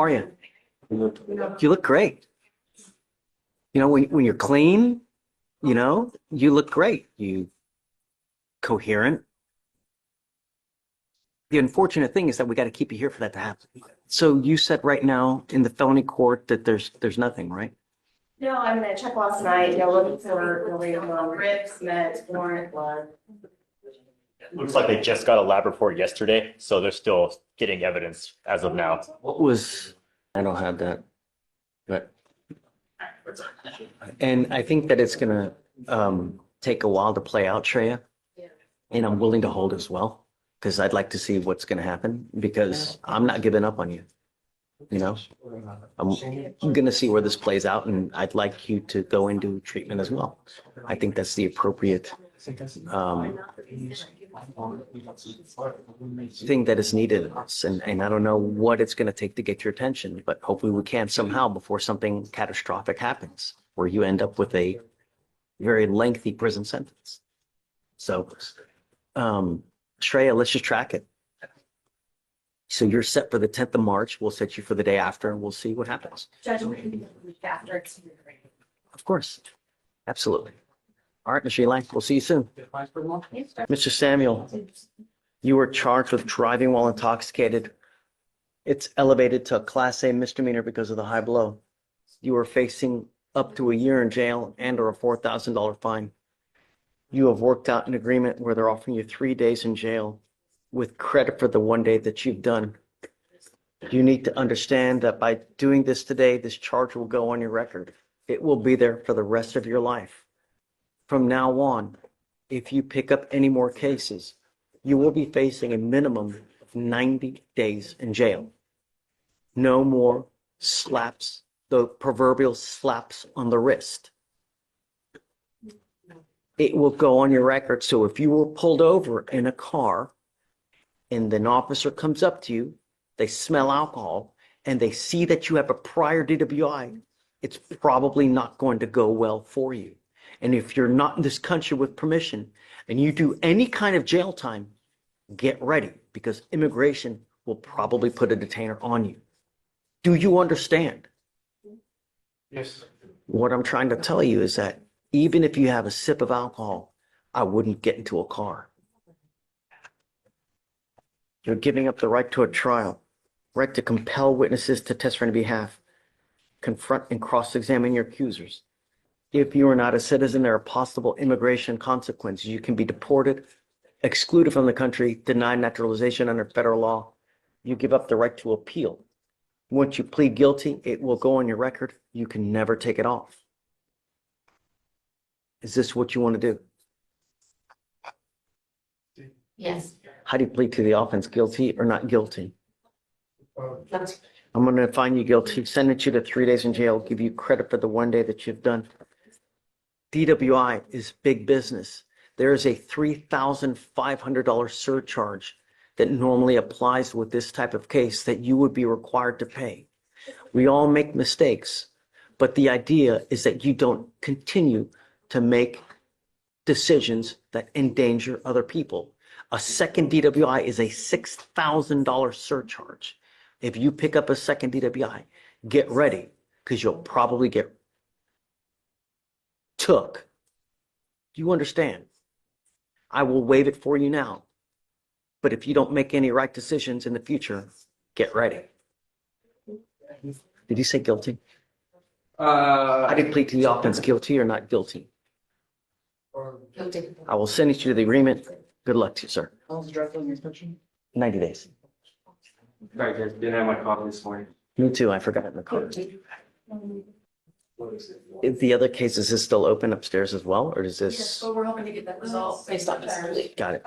How are you? You look great. You know, when you're clean, you look great. You coherent. The unfortunate thing is that we got to keep you here for that to happen. So you said right now in the felony court that there's nothing, right? No, I mean, I checked last night, looking for, ribs, meds, warrant, blood. Looks like they just got a lab report yesterday, so they're still getting evidence as of now. I don't have that, but, and I think that it's gonna take a while to play out, Shreya. And I'm willing to hold as well, because I'd like to see what's gonna happen, because I'm not giving up on you. I'm gonna see where this plays out, and I'd like you to go into treatment as well. I think that's the appropriate thing that is needed in us. And I don't know what it's gonna take to get your attention, but hopefully we can somehow before something catastrophic happens, where you end up with a very lengthy prison sentence. So, Shreya, let's just track it. So you're set for the 10th of March. We'll set you for the day after, and we'll see what happens. Judge, week after. Of course. Absolutely. All right, Ms. Sheila, we'll see you soon. Mr. Samuel, you were charged with driving while intoxicated. It's elevated to a Class A misdemeanor because of the high blow. You are facing up to a year in jail and/or a $4,000 fine. You have worked out an agreement where they're offering you 3 days in jail with credit for the 1 day that you've done. You need to understand that by doing this today, this charge will go on your record. It will be there for the rest of your life. From now on, if you pick up any more cases, you will be facing a minimum of 90 days in jail. No more slaps, the proverbial slaps on the wrist. It will go on your record. So if you were pulled over in a car and an officer comes up to you, they smell alcohol, and they see that you have a prior DWI, it's probably not going to go well for you. And if you're not in this country with permission and you do any kind of jail time, get ready, because immigration will probably put a detainer on you. Do you understand? Yes. What I'm trying to tell you is that even if you have a sip of alcohol, I wouldn't get into a car. You're giving up the right to a trial, right to compel witnesses to testify on your behalf, confront and cross-examine your accusers. If you are not a citizen, there are possible immigration consequences. You can be deported, excluded from the country, denied naturalization under federal law. You give up the right to appeal. Once you plead guilty, it will go on your record. You can never take it off. Is this what you want to do? Yes. How do you plead to the offense, guilty or not guilty? That's I'm going to find you guilty, sentence you to 3 days in jail, give you credit for the 1 day that you've done. DWI is big business. There is a $3,500 surcharge that normally applies with this type of case that you would be required to pay. We all make mistakes, but the idea is that you don't continue to make decisions that endanger other people. A second DWI is a $6,000 surcharge. If you pick up a second DWI, get ready, because you'll probably get took. Do you understand? I will waive it for you now. But if you don't make any right decisions in the future, get ready. Did you say guilty? I did plead to the offense, guilty or not guilty. guilty. I will send you to the agreement. Good luck to you, sir. How long's the drive film inspection? 90 days. Sorry, guys, didn't have my coffee this morning. Me too. I forgot it in the car. If the other case, is this still open upstairs as well, or is Yes, this? but we're hoping to get that result based on this. Got it.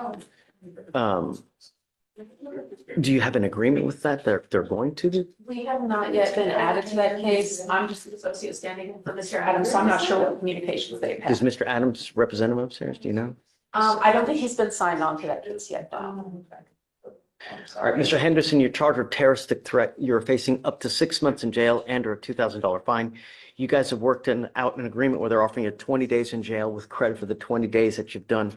Do you have an agreement with that? They're going to do? We have not yet been added to that case. I'm just an associate standing in for Mr. Adams, so I'm not sure what communications they've Does had. Mr. Adams represent him upstairs? Do you know? I don't think he's been signed on to that case yet. All right, Mr. Henderson, you're charged with terroristic threat. You're facing up to 6 months in jail and or a $2,000 fine. You guys have worked out an agreement where they're offering you 20 days in jail with credit for the 20 days that you've done.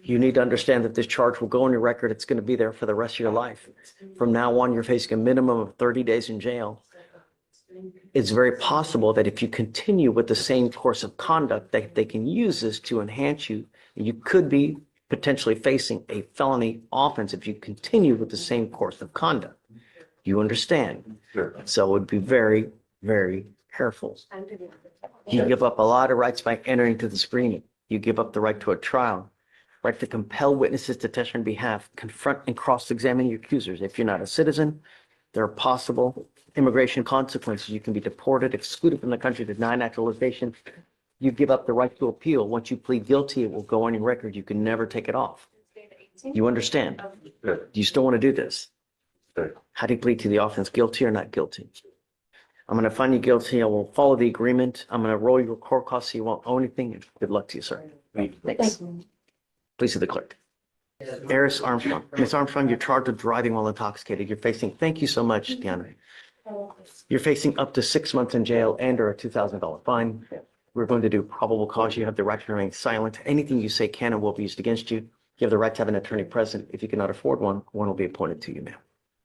You need to understand that this charge will go on your record. It's going to be there for the rest of your life. From now on, you're facing a minimum of 30 days in jail it's very possible that if you continue with the same course of conduct, that they can use this to enhance you. You could be potentially facing a felony offense if you continue with the same course of conduct. You understand? Sure. So it would be very, very careful. You give up a lot of rights by entering into this agreement. You give up the right to a trial, right to compel witnesses to testify on behalf, confront and cross-examine your accusers. If you're not a citizen, there are possible immigration consequences. You can be deported, excluded from the country, denied naturalization. You give up the right to appeal. Once you plead guilty, it will go on your record. You can never take it off. You understand? Sure. Do you still want to do this? Sure. How do you plead to the offense? Guilty or not guilty? I'm going to find you guilty. I will follow the agreement. I'm going to roll your court costs so you won't owe anything. Good luck to you, sir. Thanks. Please see the clerk. Eris Armstrong. Ms. Armstrong, you're charged with driving while intoxicated. You're facing, thank you so much, Deanna. You're facing up to 6 months in jail and or a $2,000 fine. We're going to do probable cause. You have the right to remain silent. Anything you say can and will be used against you. You have the right to have an attorney present. If you cannot afford one, one will be appointed to you, ma'am.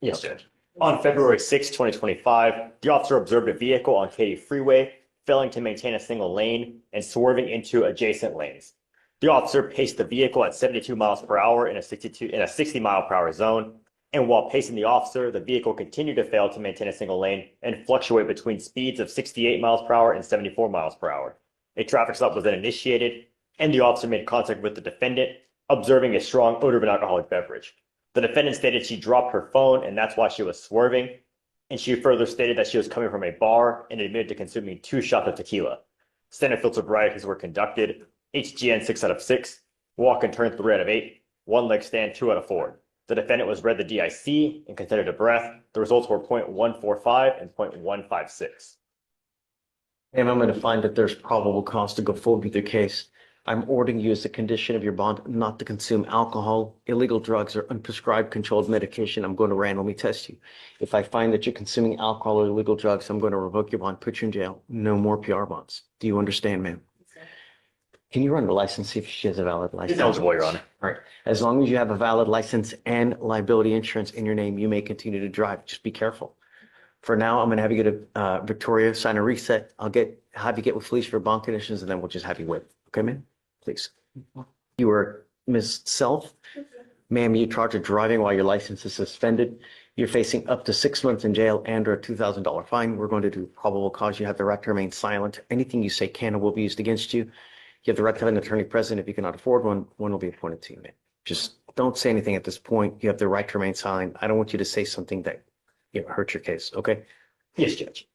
Yes, Judge. On February 6, 2025, the officer observed a vehicle on Katy Freeway, failing to maintain a single lane and swerving into adjacent lanes. The officer paced the vehicle at 72 miles per hour in a 60 mile per hour zone. And while pacing the officer, the vehicle continued to fail to maintain a single lane and fluctuate between speeds of 68 miles per hour and 74 miles per hour. A traffic stop was then initiated, and the officer made contact with the defendant, observing a strong odor of an alcoholic beverage. The defendant stated she dropped her phone, and that's why she was swerving. And she further stated that she was coming from a bar and admitted to consuming 2 shots of tequila. Standard field sobrieties were conducted. HGN 6 out of 6, walk and turn 3 out of 8, 1 leg stand 2 out of 4. The defendant was read the DIC and considered a breath. The results were 0.145 and 0.156. And I'm going to find that there's probable cause to go forward with your case. I'm ordering you as a condition of your bond not to consume alcohol, illegal drugs, or unprescribed controlled medication. I'm going to randomly test you. If I find that you're consuming alcohol or illegal drugs, I'm going to revoke your bond, put you in jail. No more PR bonds. Do you understand, ma'am? Can you run the license, see if she has a valid license? Eligible, Your Honor. All right. As long as you have a valid license and liability insurance in your name, you may continue to drive. Just be careful. For now, I'm going to have you get a Victoria, sign a reset. Have you get with Fleischer for bond conditions, and then we'll just have you with. Okay, ma'am? Please. You were Ms. Self. Ma'am, you charged with driving while your license is suspended. You're facing up to 6 months in jail and or a $2,000 fine. We're going to do probable cause. You have the right to remain silent. Anything you say can or will be used against you. You have the right to have an attorney present. If you cannot afford one, one will be appointed to you, ma'am. Just don't say anything at this point. You have the right to remain silent. I don't want you to say something that hurt your case, okay? Yes, Judge.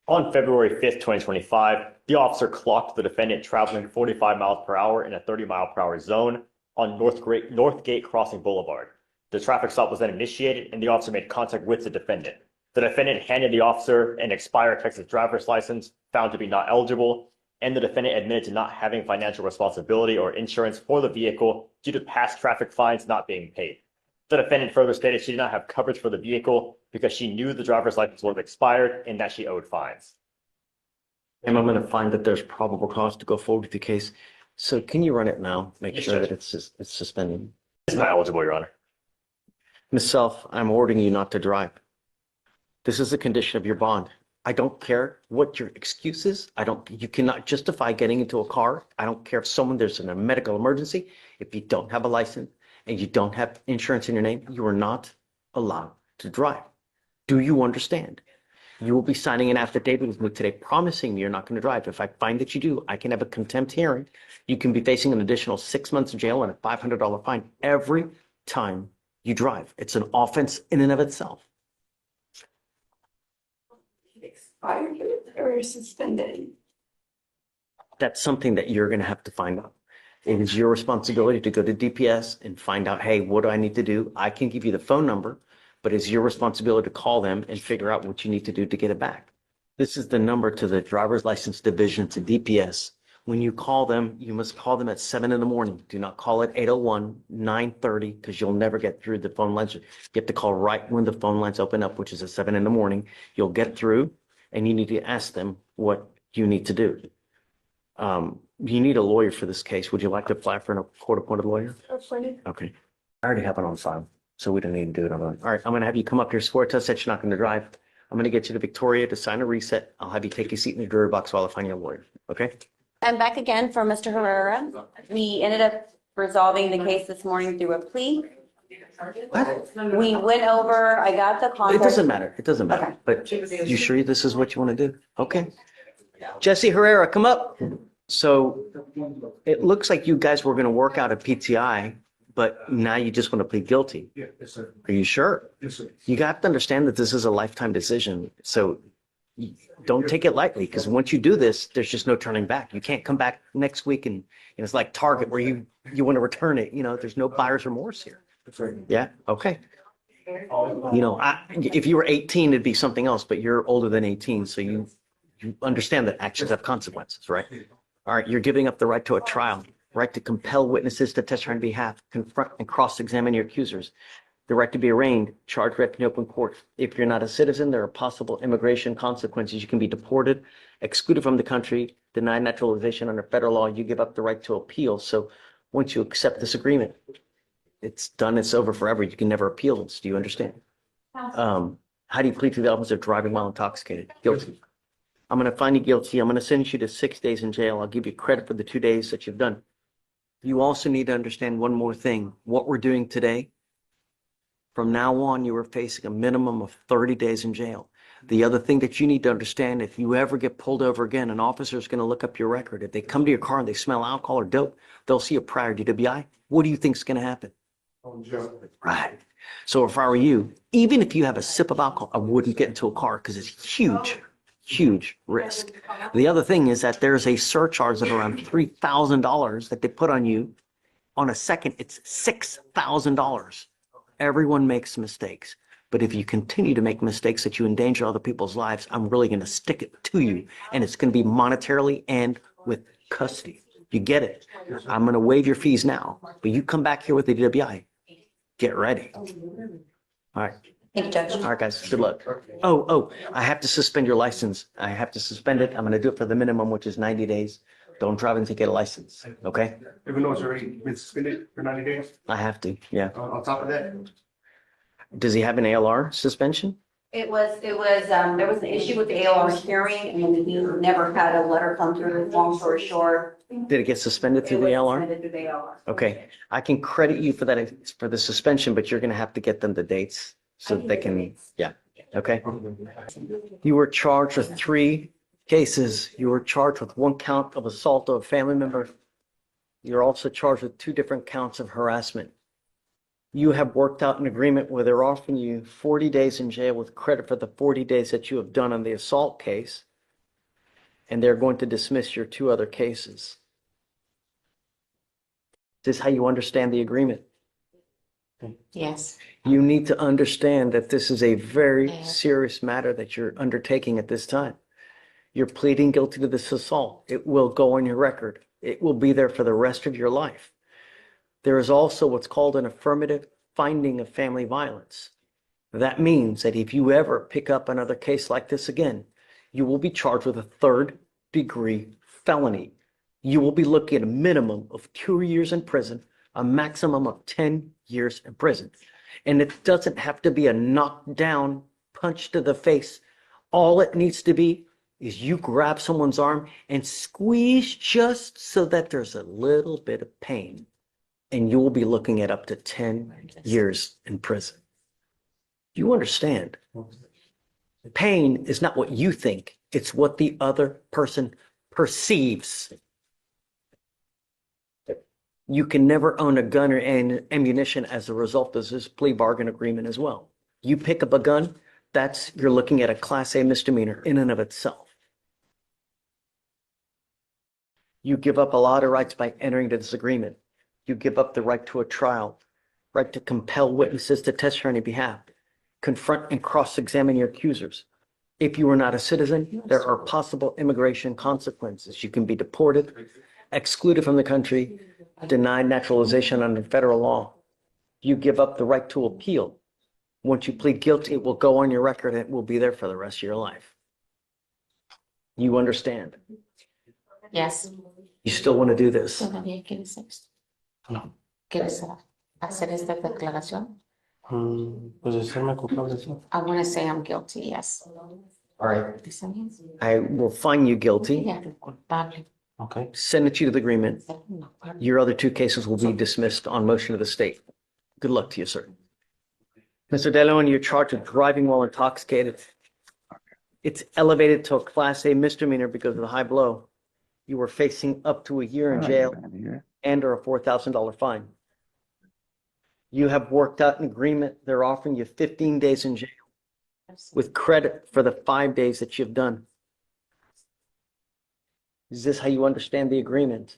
On February 5th, 2025, the officer clocked the defendant traveling 45 miles per hour in a 30 mile per hour zone on Northgate Crossing Boulevard. The traffic stop was then initiated, and the officer made contact with the defendant. The defendant handed the officer an expired Texas driver's license, found to be not eligible, and the defendant admitted to not having financial responsibility or insurance for the vehicle due to past traffic fines not being paid. The defendant further stated she did not have coverage for the vehicle because she knew the driver's license was expired and that she owed fines. And I'm going to find that there's probable cause to go forward with the case. So can you run it now? Make Yes, sure Judge. that it's suspended. It's not eligible, Your Honor. Ms. Self, I'm ordering you not to drive. This is a condition of your bond. I don't care what your excuse is. You cannot justify getting into a car. I don't care if there's a medical emergency. If you don't have a license and you don't have insurance in your name, you are not allowed to drive. Do you understand? You will be signing an affidavit with me today promising me you're not going to drive. If I find that you do, I can have a contempt hearing. You can be facing an additional 6 months in jail and a $500 fine every time you drive. It's an offense in and of itself. Expired or suspended? That's something that you're going to have to find out. It is your responsibility to go to DPS and find out, hey, what do I need to do? I can give you the phone number, but it's your responsibility to call them and figure out what you need to do to get it back. This is the number to the driver's license division to DPS. When you call them, you must call them at 7 in the morning. Do not call at 8:01, 9:30, because you'll never get through the phone lines. You have to call right when the phone lines open up, which is at 7 in the morning. You'll get through and you need to ask them what you need to do. You need a lawyer for this case. Would you like to apply for a court-appointed lawyer? Okay. I already have it on file, so we don't need to do it online. All right, I'm going to have you come up here, swear to us that you're not going to drive. I'm going to get you to Victoria to sign a reset. I'll have you take a seat in the jury box while I find your lawyer. Okay? I'm back again for Mr. Herrera. We ended up resolving the case this morning through a plea. We went over, I got the It contract. doesn't matter. It doesn't matter. Okay. But you sure this is what you want to do? Okay. Jesse Herrera, come up. So it looks like you guys were going to work out a PTI, but now you just want to plead guilty. Yeah, yes, sir. Are you sure? Yes, sir. You got to understand that this is a lifetime decision. So don't take it lightly, because once you do this, there's just no turning back. You can't come back next week and it's like Target where you want to return it. There's no buyer's remorse here. Yeah. Okay. If you were 18, it'd be something else, but you're older than 18. So you understand that actions have consequences, right? All right. You're giving up the right to a trial, right to compel witnesses to testify on behalf, confront and cross-examine your accusers, the right to be arraigned, charged, read in open court. If you're not a citizen, there are possible immigration consequences. You can be deported, excluded from the country, denied naturalization under federal law. You give up the right to appeal. So once you accept this agreement, it's done. It's over forever. You can never appeal this. Do you understand? How do you plead to the offense of driving while intoxicated? Guilty. I'm going to find you guilty. I'm going to sentence you to 6 days in jail. I'll give you credit for the 2 days that you've done. You also need to understand one more thing. What we're doing today, from now on, you are facing a minimum of 30 days in jail. The other thing that you need to understand, if you ever get pulled over again, an officer is going to look up your record. If they come to your car and they smell alcohol or dope, they'll see a prior DWI. What do you think is going to happen? Right. So if I were you, even if you have a sip of alcohol, I wouldn't get into a car because it's huge, huge risk. The other thing is that there's a surcharge of around $3,000 that they put on you. On a second, it's $6,000. Everyone makes mistakes. But if you continue to make mistakes that you endanger other people's lives, I'm really going to stick it to you. And it's going to be monetarily and with custody. You get it? I'm going to waive your fees now. But you come back here with the DWI. Get ready. All right. Thank you, Judge. All right, guys. Good luck. Oh, I have to suspend your license. I have to suspend it. I'm going to do it for the minimum, which is 90 days. Don't drive until you get a license. Okay? Even though it's already been suspended for 90 days, I have to. Yeah. on top of that, Does he have an ALR suspension? There was an issue with the ALR hearing and he never had a letter come through, long story short. Did it get suspended through the It was ALR? suspended through the ALR. Okay. I can credit you for that, for the suspension, but you're going to have to get them the dates so that they can, yeah. Okay. You were charged with 3 cases. You were charged with 1 count of assault of a family member. You're also charged with 2 different counts of harassment. You have worked out an agreement where they're offering you 40 days in jail with credit for the 40 days that you have done on the assault case. And they're going to dismiss your 2 other cases. This is how you understand the agreement. Yes. You need to understand that this is a very serious matter that you're undertaking at this time. You're pleading guilty to this assault. It will go on your record. It will be there for the rest of your life. There is also what's called an affirmative finding of family violence. That means that if you ever pick up another case like this again, you will be charged with a 3rd-degree felony. You will be looking at a minimum of 2 years in prison, a maximum of 10 years in prison. And it doesn't have to be a knockdown punch to the face. All it needs to be is you grab someone's arm and squeeze just so that there's a little bit of pain. And you will be looking at up to 10 years in prison. Do you understand? Pain is not what you think. It's what the other person perceives. You can never own a gun or ammunition as a result of this plea bargain agreement as well. You pick up a gun, you're looking at a Class A misdemeanor in and of itself. You give up a lot of rights by entering into this agreement. You give up the right to a trial, right to compel witnesses to testify on your behalf, confront and cross-examine your accusers. If you are not a citizen, there are possible immigration consequences. You can be deported, excluded from the country, denied naturalization under federal law. You give up the right to appeal. Once you plead guilty, it will go on your record and it will be there for the rest of your life. You understand? Yes. You still want to do this? ¿Todavía quieres esto? No. ¿Quieres hacer esta declaración? Pues hacerme culpable, sí. I want to say I'm guilty, yes. All right, ¿Está bien? I will find you guilty, Yeah, culpable. okay, send it you to the agreement. Your other two cases will be dismissed on motion of the state. Good luck to you, sir. Mr. De Leon, you're charged with driving while intoxicated. It's elevated to a Class A misdemeanor because of the high blow. You were facing up to a year in jail and or a $4,000 fine. You have worked out an agreement. They're offering you 15 days in jail with credit for the 5 days that you've done. Is this how you understand the agreement?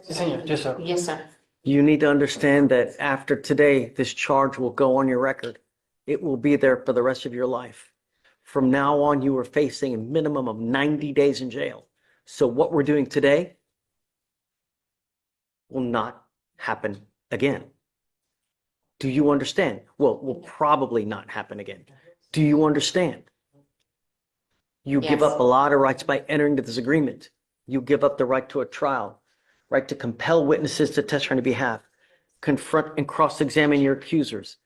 Yes, sir. You need to understand that after today, this charge will go on your record. It will be there for the rest of your life. From now on, you are facing a minimum of 90 days in jail. So what we're doing today will not happen again. Do you understand? Well, will probably not happen again. Do you understand? You give Yes. up a lot of rights by entering into this agreement. You give up the right to a trial, right to compel witnesses to testify on your behalf, confront and cross-examine your accusers.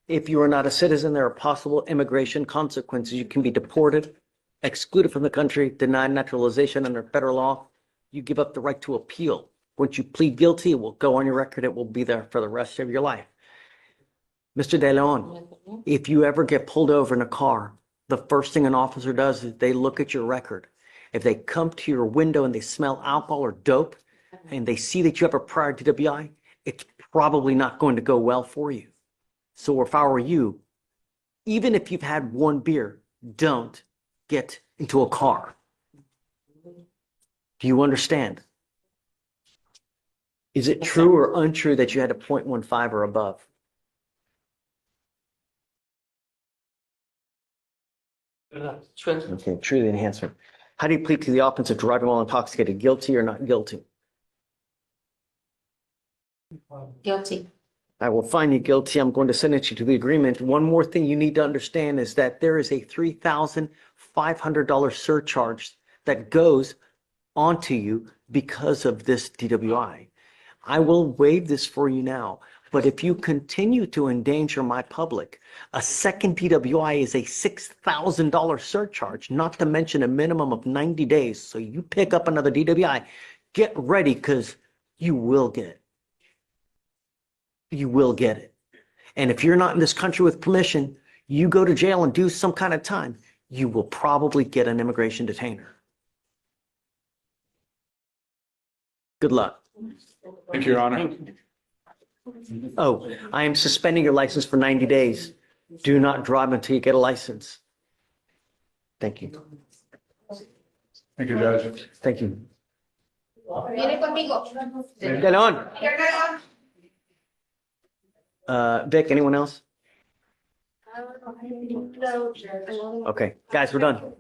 If you are not a citizen, there are possible immigration consequences. You can be deported, excluded from the country, denied naturalization under federal law. You give up the right to appeal. Once you plead guilty, it will go on your record. It will be there for the rest of your life. Mr. De Leon, if you ever get pulled over in a car, the first thing an officer does is they look at your record. If they come to your window and they smell alcohol or dope and they see that you have a prior DWI, it's probably not going to go well for you. So if I were you, even if you've had one beer, don't get into a car. Do you understand? Is it true or untrue that you had a 0.15 or above? True. Okay, true, the enhancement. How do you plead to the offense of driving while intoxicated? Guilty or not guilty? Guilty. I will find you guilty. I'm going to sentence you to the agreement. One more thing you need to understand is that there is a $3,500 surcharge that goes onto you because of this DWI. I will waive this for you now, but if you continue to endanger my public, a second DWI is a $6,000 surcharge, not to mention a minimum of 90 days. So you pick up another DWI, get ready because you will get it. You will get it. And if you're not in this country with permission, you go to jail and do some kind of time, you will probably get an immigration detainer. Good luck. Thank you, Your Honor. Oh, I am suspending your license for 90 days. Do not drive until you get a license. Thank you. Thank you, Judge. Thank you. Viene conmigo. Get on. Vic, anyone else? No. Okay, guys, we're done.